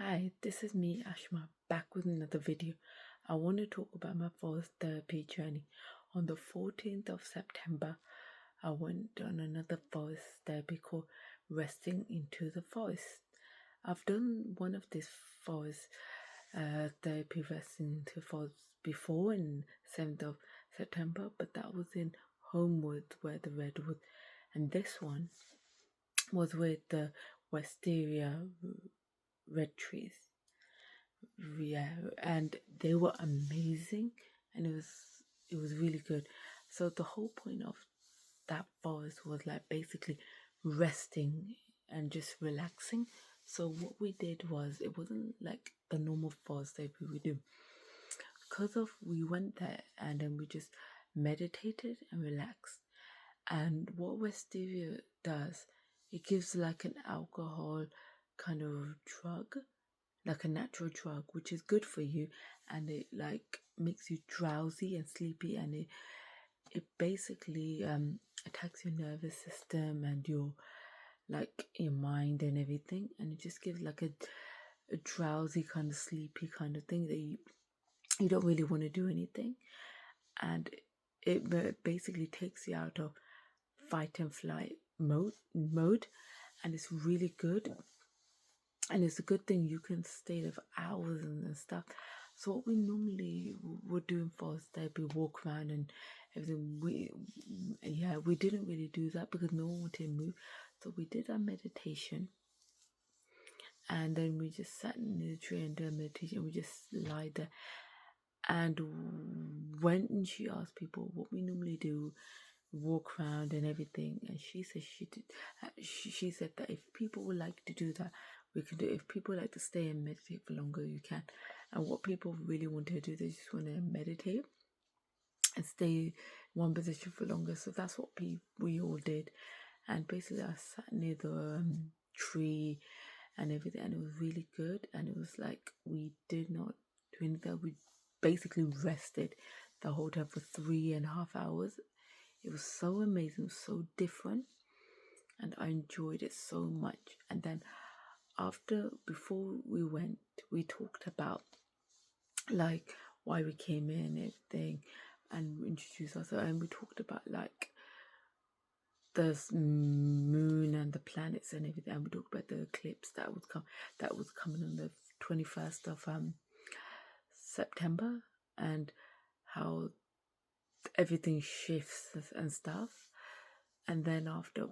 Hi, this is me, Ashma, back with another video. I want to talk about my forest therapy journey. On the 14th of September, I went on another forest therapy called Resting into the Forest. I've done one of these forest therapy resting into forest before in 7th of September, but that was in Homewood where the redwood, and this one was with the wisteria red trees. Yeah, and they were amazing, and it was really good. So the whole point of that forest was like basically resting and just relaxing. So what we did was, it wasn't like the normal forest that we would do, because of we went there and then we just meditated and relaxed. And what wisteria does, it gives like an alcohol kind of drug, like a natural drug, which is good for you, and it like makes you drowsy and sleepy, and it basically attacks your nervous system and your mind and everything, and it just gives like a drowsy kind of sleepy kind of thing that you don't really want to do anything, and it basically takes you out of fight and flight mode, and it's really good. And it's a good thing you can stay there for hours and stuff. So what we normally would do in forest therapy, walk around and everything. We didn't really do that because no one wanted to move. So we did our meditation, and then we just sat in the tree and did meditation. We just lie there. And when she asked people what we normally do, walk around and everything, and she said she did. She said that if people would like to do that, we can do it. If people like to stay and meditate for longer, you can. And what people really want to do, they just want to meditate and stay in one position for longer. So that's what we all did. And basically, I sat near the tree and everything, and it was really good. And it was like we did not do anything. We basically rested the whole time for 3.5 hours. It was so amazing, so different, and I enjoyed it so much. And then before we went, we talked about like why we came in and everything, and introduced ourselves, and we talked about like the moon and the planets and everything, and we talked about the eclipse that was coming on the 21st of September, and how everything shifts and stuff. And then after,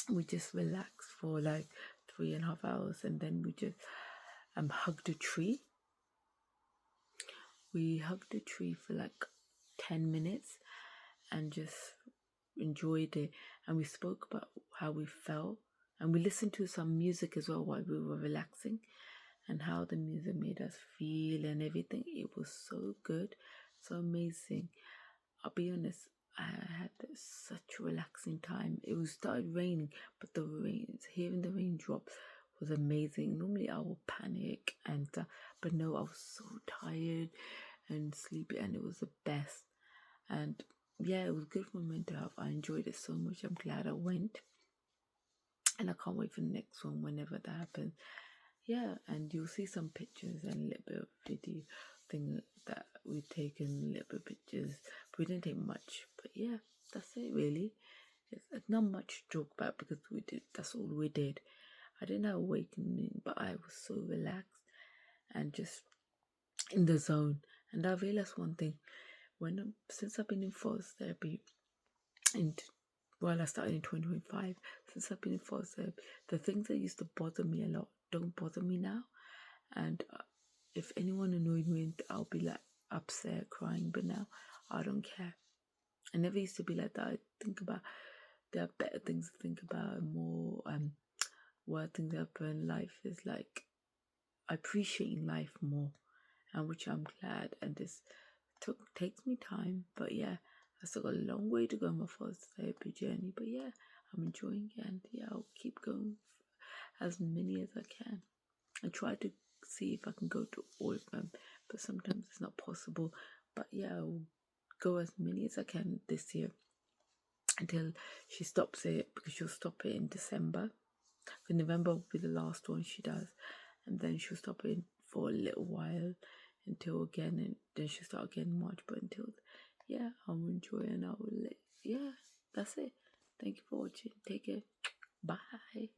we just relaxed for like 3.5 hours, and then we just hugged a tree. We hugged a tree for like 10 minutes and just enjoyed it. And we spoke about how we felt, and we listened to some music as well while we were relaxing, and how the music made us feel and everything. It was so good, so amazing. I'll be honest, I had such a relaxing time. It was started raining, but hearing the raindrops was amazing. Normally I will panic and stuff, but no, I was so tired and sleepy, and it was the best. And yeah, it was good for my mental health. I enjoyed it so much. I'm glad I went, and I can't wait for the next one whenever that happens. Yeah, and you'll see some pictures and a little bit of video thing that we've taken, a little bit of pictures. But we didn't take much. But yeah, that's it really. It's not much to talk about because that's all we did. I didn't have awakening, but I was so relaxed and just in the zone. And I realized one thing, since I've been in forest therapy, I started in 2025. Since I've been in forest therapy, the things that used to bother me a lot don't bother me now. And if anyone annoyed me, I'll be like upset, crying. But now I don't care. I never used to be like that. I think about there are better things to think about, more worse things happen. Life is like appreciating life more, and which I'm glad. And this takes me time, but yeah, I still got a long way to go on my forest therapy journey. But yeah, I'm enjoying it, and yeah, I'll keep going as many as I can. I try to see if I can go to all of them, but sometimes it's not possible. But yeah, I'll go as many as I can this year until she stops it, because she'll stop it in December. For November will be the last one she does, and then she'll stop it for a little while until again, and then she'll start again in March. But until, yeah, I'll enjoy and I will, yeah, that's it. Thank you for watching. Take care. Bye.